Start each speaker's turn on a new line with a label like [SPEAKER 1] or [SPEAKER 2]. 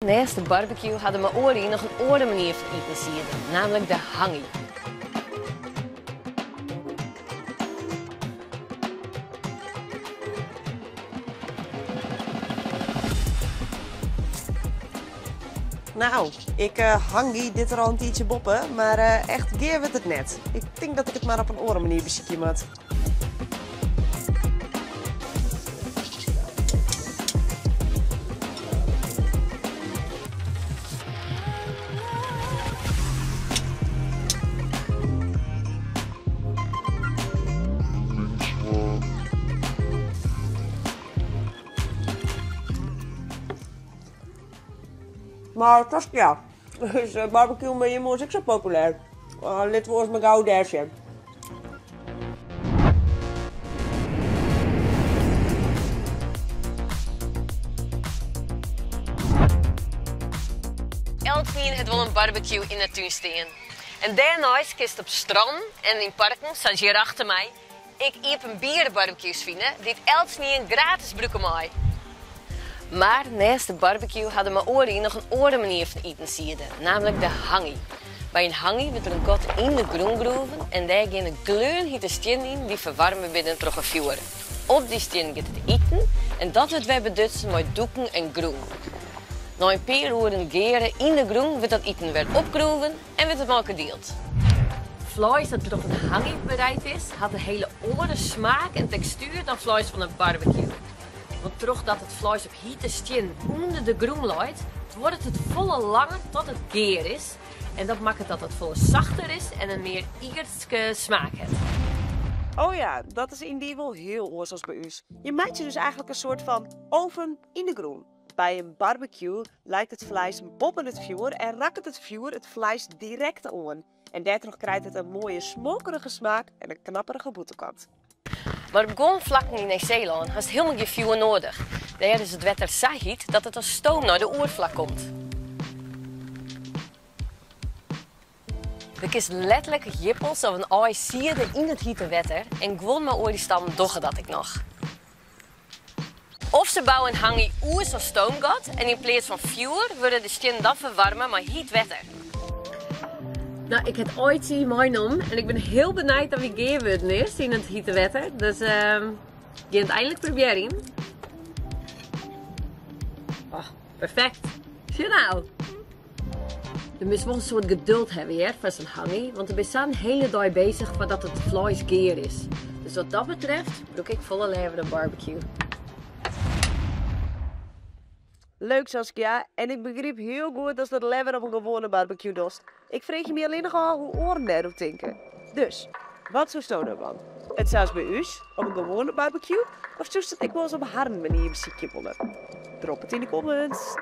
[SPEAKER 1] naast de barbecue hadden mijn oren nog een andere manier van eten zien, namelijk de hangi.
[SPEAKER 2] Nou, ik hang dit er al een tijdje boppen, maar echt geef het net. Ik denk dat ik het maar op een andere manier beziekje moet. Maar toch ja, is barbecue met je moes ook zo populair. Dit wordt mijn gouden dersje.
[SPEAKER 1] Eltien het wel een barbecue in de tuin staan. En daarnaast kist op strand en in parken, zoals hier achter mij, ik heb een bierenbarbecues vinden die het eltien gratis gebruiken mij. Maar naast de barbecue hadden mijn oren nog een andere manier van eten zien, namelijk de hangi. Bij een hangi wordt er een kot in de groen groeven en daar gaan een klein hitte steen in die verwarmen binnen door een vuur. Op die steen gaat het eten en dat wordt wij bedutsen met doeken en groen. Na een paar uur geren in de groen wordt dat eten weer opgeroeven en wordt het maar gedeeld. Vlees dat door een hangi bereid is, had een hele andere smaak en textuur dan vlees van een barbecue. Want terug dat het vlees op hitte steen onder de groen loopt, wordt het volle langer tot het geer is. En dat maakt het dat het volle zachter is en een meer iertske smaak heeft.
[SPEAKER 2] Oh ja, dat is in die wel heel oors als bij u. Je maakt je dus eigenlijk een soort van oven in de groen. Bij een barbecue lijkt het vlees boven het vuur en raakt het vuur het vlees direct aan. En daardoor krijgt het een mooie smokerige smaak en een knapperige boetekant.
[SPEAKER 1] Maar op grondvlakken in Nieuw-Zeeland is helemaal geen vuur nodig. Daar is het wetter zo heet dat het als stoom naar de oervlak komt. We kiezen letterlijk jippels of een ei sierde in het hitte wetter en gewoon maar oor die stam doggen dat ik nog. Of ze bouwen een hangi oers of stoomgat en in plaats van vuur worden de stenen dan verwarmen maar heet wetter. Nou, ik heb ooit zien mijn om en ik ben heel benieuwd dat we gaan worden is in het hitte wetter. Dus je het eindelijk proberen. Oh, perfect. Zie nou. Je moet wel een soort geduld hebben hier voor zo'n hangi, want we zijn een hele dag bezig voordat het vlees geer is. Dus wat dat betreft doe ik volle leven een barbecue.
[SPEAKER 2] Leuk Saskia, en ik begreep heel goed dat dat lever op een gewone barbecue doet. Ik vreeg je me alleen nog al hoe oren daarop denken. Dus, wat zou je nou dan? Het zou bij u op een gewone barbecue of zou het ik wel eens op een harde manier muziekje willen? Drop het in de comments.